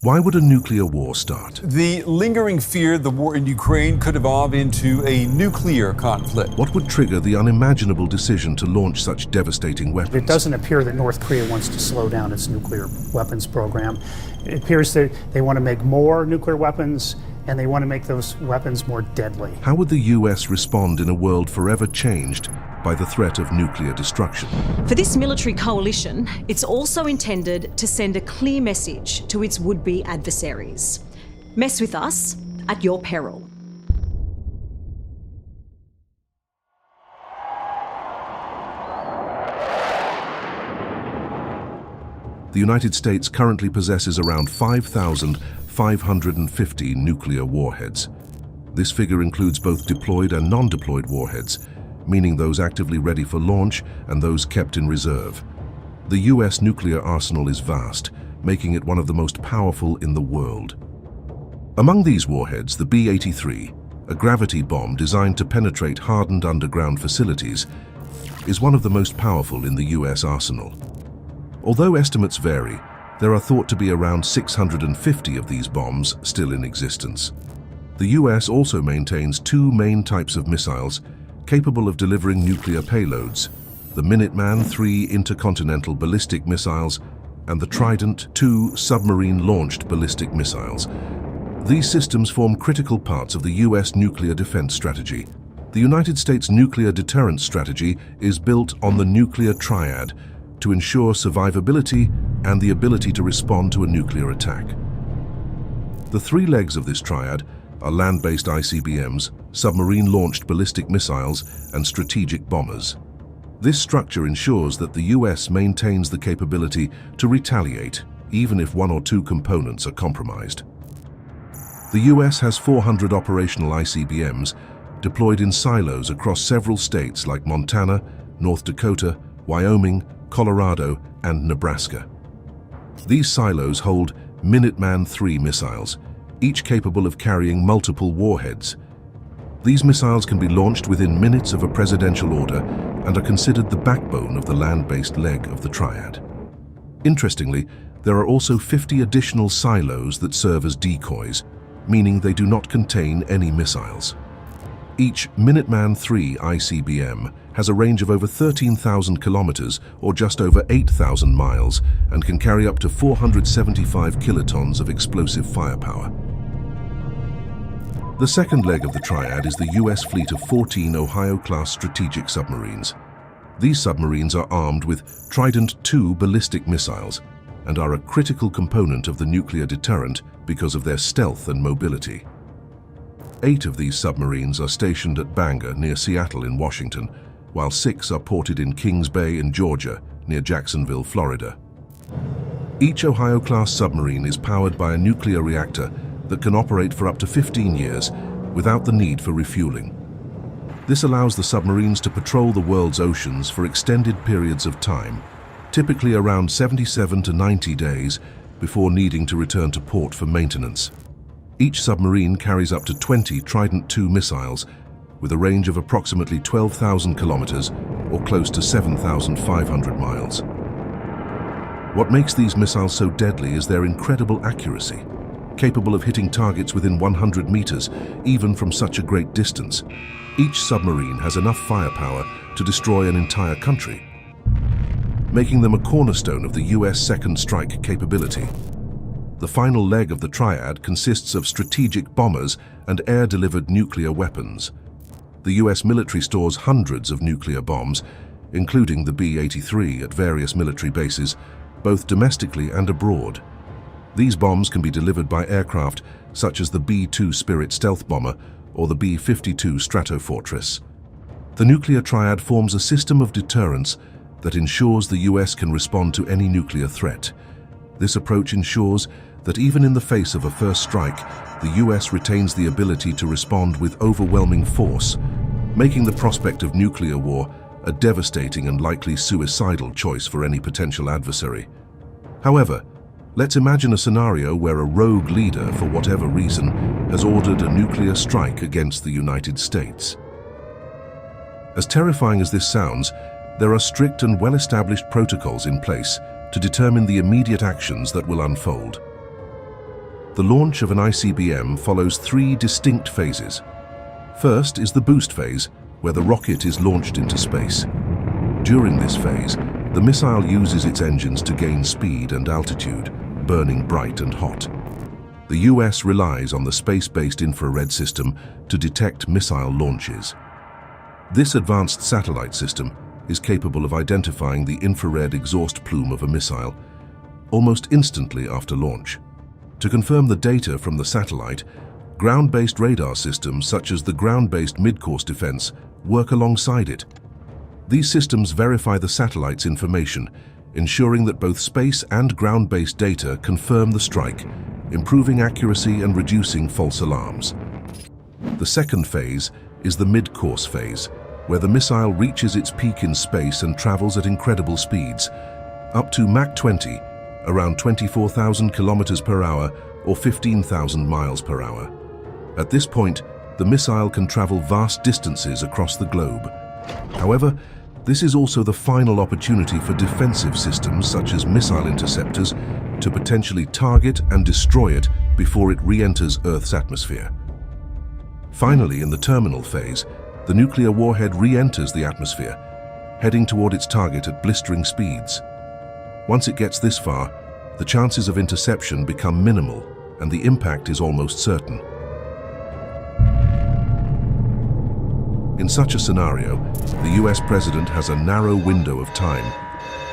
Why would a nuclear war start? The lingering fear the war in Ukraine could evolve into a nuclear conflict. What would trigger the unimaginable decision to launch such devastating weapons? It doesn't appear that North Korea wants to slow down its nuclear weapons program. It appears that they want to make more nuclear weapons, and they want to make those weapons more deadly. How would the US respond in a world forever changed by the threat of nuclear destruction? For this military coalition, it's also intended to send a clear message to its would-be adversaries. Mess with us at your peril. The United States currently possesses around 5,550 nuclear warheads. This figure includes both deployed and non-deployed warheads, meaning those actively ready for launch and those kept in reserve. The US nuclear arsenal is vast, making it one of the most powerful in the world. Among these warheads, the B-83, a gravity bomb designed to penetrate hardened underground facilities, is one of the most powerful in the US arsenal. Although estimates vary, there are thought to be around 650 of these bombs still in existence. The US also maintains two main types of missiles capable of delivering nuclear payloads: the Minuteman III intercontinental ballistic missiles and the Trident II submarine-launched ballistic missiles. These systems form critical parts of the US nuclear defense strategy. The United States nuclear deterrence strategy is built on the nuclear triad to ensure survivability and the ability to respond to a nuclear attack. The three legs of this triad are land-based ICBMs, submarine-launched ballistic missiles, and strategic bombers. This structure ensures that the US maintains the capability to retaliate, even if one or two components are compromised. The US has 400 operational ICBMs deployed in silos across several states like Montana, North Dakota, Wyoming, Colorado, and Nebraska. These silos hold Minuteman III missiles, each capable of carrying multiple warheads. These missiles can be launched within minutes of a presidential order and are considered the backbone of the land-based leg of the triad. Interestingly, there are also 50 additional silos that serve as decoys, meaning they do not contain any missiles. Each Minuteman III ICBM has a range of over 13,000 kilometers or just over 8,000 miles and can carry up to 475 kilotons of explosive firepower. The second leg of the triad is the US fleet of 14 Ohio-class strategic submarines. These submarines are armed with Trident II ballistic missiles and are a critical component of the nuclear deterrent because of their stealth and mobility. 8 of these submarines are stationed at Bangor near Seattle in Washington, while 6 are ported in Kings Bay in Georgia near Jacksonville, Florida. Each Ohio-class submarine is powered by a nuclear reactor that can operate for up to 15 years without the need for refueling. This allows the submarines to patrol the world's oceans for extended periods of time, typically around 77 to 90 days before needing to return to port for maintenance. Each submarine carries up to 20 Trident II missiles with a range of approximately 12,000 kilometers or close to 7,500 miles. What makes these missiles so deadly is their incredible accuracy, capable of hitting targets within 100 meters, even from such a great distance. Each submarine has enough firepower to destroy an entire country, making them a cornerstone of the US second strike capability. The final leg of the triad consists of strategic bombers and air-delivered nuclear weapons. The US military stores hundreds of nuclear bombs, including the B-83 at various military bases, both domestically and abroad. These bombs can be delivered by aircraft such as the B-2 Spirit stealth bomber or the B-52 Stratofortress. The nuclear triad forms a system of deterrence that ensures the US can respond to any nuclear threat. This approach ensures that even in the face of a first strike, the US retains the ability to respond with overwhelming force, making the prospect of nuclear war a devastating and likely suicidal choice for any potential adversary. However, let's imagine a scenario where a rogue leader, for whatever reason, has ordered a nuclear strike against the United States. As terrifying as this sounds, there are strict and well-established protocols in place to determine the immediate actions that will unfold. The launch of an ICBM follows three distinct phases. First is the boost phase, where the rocket is launched into space. During this phase, the missile uses its engines to gain speed and altitude, burning bright and hot. The US relies on the space-based infrared system to detect missile launches. This advanced satellite system is capable of identifying the infrared exhaust plume of a missile almost instantly after launch. To confirm the data from the satellite, ground-based radar systems such as the ground-based mid-course defense work alongside it. These systems verify the satellite's information, ensuring that both space and ground-based data confirm the strike, improving accuracy and reducing false alarms. The second phase is the mid-course phase, where the missile reaches its peak in space and travels at incredible speeds, up to Mach 20, around 24,000 kilometers per hour or 15,000 miles per hour. At this point, the missile can travel vast distances across the globe. However, this is also the final opportunity for defensive systems such as missile interceptors to potentially target and destroy it before it re-enters Earth's atmosphere. Finally, in the terminal phase, the nuclear warhead re-enters the atmosphere, heading toward its target at blistering speeds. Once it gets this far, the chances of interception become minimal and the impact is almost certain. In such a scenario, the US president has a narrow window of time,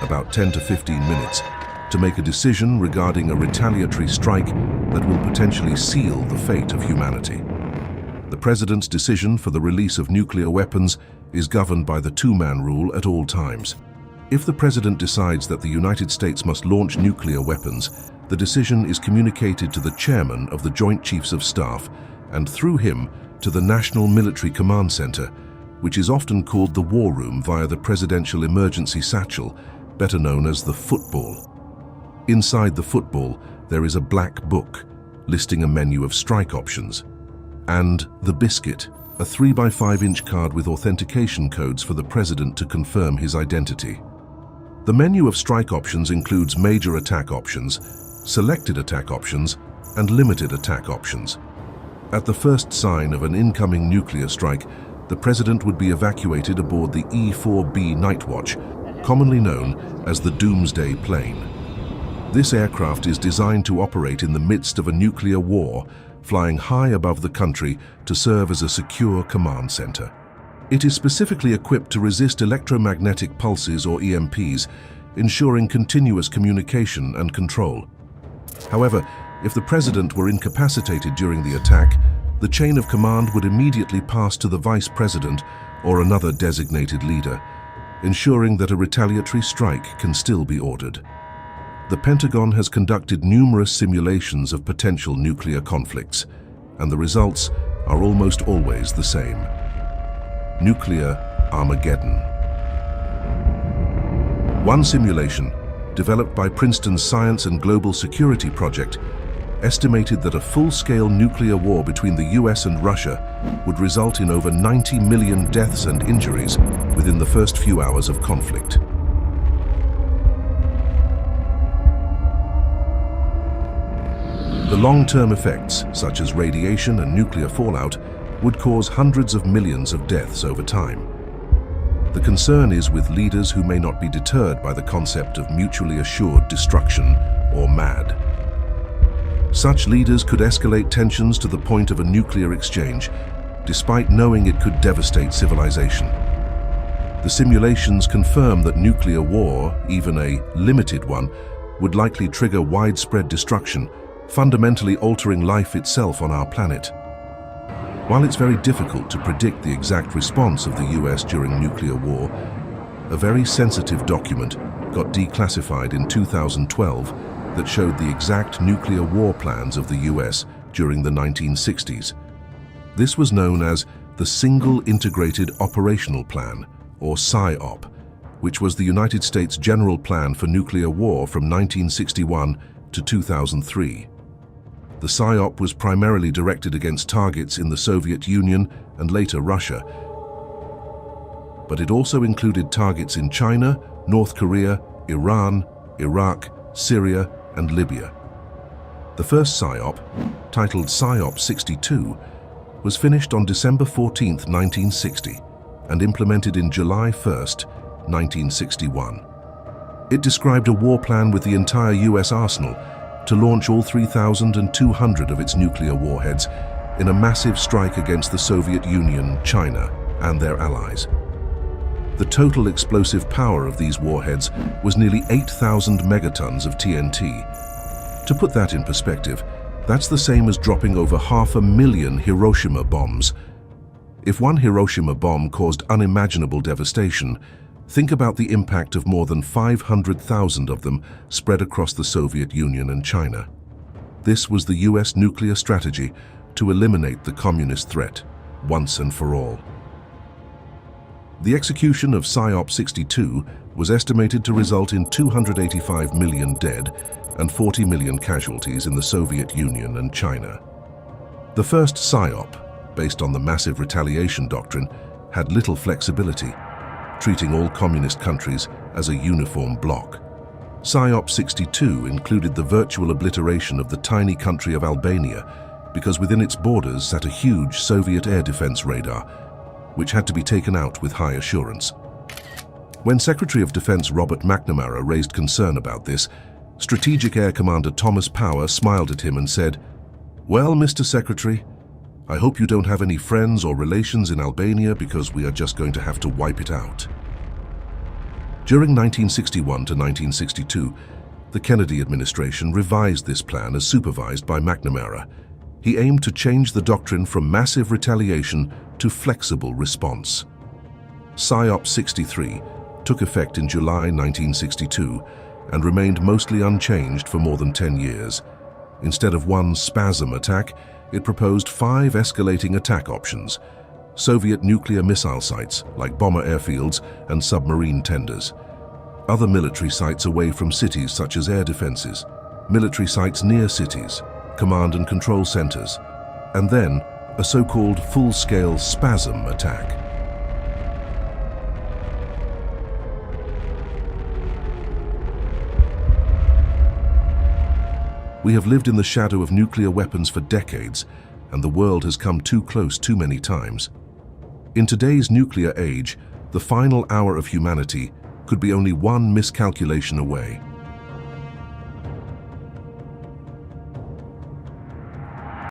about 10 to 15 minutes, to make a decision regarding a retaliatory strike that will potentially seal the fate of humanity. The president's decision for the release of nuclear weapons is governed by the two-man rule at all times. If the president decides that the United States must launch nuclear weapons, the decision is communicated to the chairman of the Joint Chiefs of Staff and through him to the National Military Command Center, which is often called the War Room via the Presidential Emergency Satchel, better known as the football. Inside the football, there is a black book listing a menu of strike options, and the biscuit, a 3x5-inch card with authentication codes for the president to confirm his identity. The menu of strike options includes major attack options, selected attack options, and limited attack options. At the first sign of an incoming nuclear strike, the president would be evacuated aboard the E-4B Nightwatch, commonly known as the Doomsday Plane. This aircraft is designed to operate in the midst of a nuclear war, flying high above the country to serve as a secure command center. It is specifically equipped to resist electromagnetic pulses or EMPs, ensuring continuous communication and control. However, if the president were incapacitated during the attack, the chain of command would immediately pass to the vice president or another designated leader, ensuring that a retaliatory strike can still be ordered. The Pentagon has conducted numerous simulations of potential nuclear conflicts, and the results are almost always the same. Nuclear Armageddon. One simulation, developed by Princeton's Science and Global Security Project, estimated that a full-scale nuclear war between the US and Russia would result in over 90 million deaths and injuries within the first few hours of conflict. The long-term effects, such as radiation and nuclear fallout, would cause hundreds of millions of deaths over time. The concern is with leaders who may not be deterred by the concept of mutually assured destruction, or MAD. Such leaders could escalate tensions to the point of a nuclear exchange, despite knowing it could devastate civilization. The simulations confirm that nuclear war, even a limited one, would likely trigger widespread destruction, fundamentally altering life itself on our planet. While it's very difficult to predict the exact response of the US during nuclear war, a very sensitive document got declassified in 2012 that showed the exact nuclear war plans of the US during the 1960s. This was known as the Single Integrated Operational Plan, or SIOP, which was the United States General Plan for Nuclear War from 1961 to 2003. The SIOP was primarily directed against targets in the Soviet Union and later Russia, but it also included targets in China, North Korea, Iran, Iraq, Syria, and Libya. The first PSYOP, titled PSYOP 62, was finished on December 14, 1960, and implemented in July 1, 1961. It described a war plan with the entire US arsenal to launch all 3,200 of its nuclear warheads in a massive strike against the Soviet Union, China, and their allies. The total explosive power of these warheads was nearly 8,000 megatons of TNT. To put that in perspective, that's the same as dropping over 500,000 Hiroshima bombs. If one Hiroshima bomb caused unimaginable devastation, think about the impact of more than 500,000 of them spread across the Soviet Union and China. This was the US nuclear strategy to eliminate the communist threat once and for all. The execution of PSYOP 62 was estimated to result in 285 million dead and 40 million casualties in the Soviet Union and China. The first PSYOP, based on the massive retaliation doctrine, had little flexibility, treating all communist countries as a uniform bloc. PSYOP 62 included the virtual obliteration of the tiny country of Albania because within its borders sat a huge Soviet air defense radar, which had to be taken out with high assurance. When Secretary of Defense Robert McNamara raised concern about this, Strategic Air Commander Thomas Power smiled at him and said, "Well, Mr. Secretary, I hope you don't have any friends or relations in Albania because we are just going to have to wipe it out." During 1961 to 1962, the Kennedy administration revised this plan as supervised by McNamara. He aimed to change the doctrine from massive retaliation to flexible response. PSYOP 63 took effect in July 1962 and remained mostly unchanged for more than 10 years. Instead of one spasm attack, it proposed 5 escalating attack options: Soviet nuclear missile sites like bomber airfields and submarine tenders, other military sites away from cities such as air defenses, military sites near cities, command and control centers, and then a so-called full-scale spasm attack. We have lived in the shadow of nuclear weapons for decades, and the world has come too close too many times. In today's nuclear age, the final hour of humanity could be only one miscalculation away.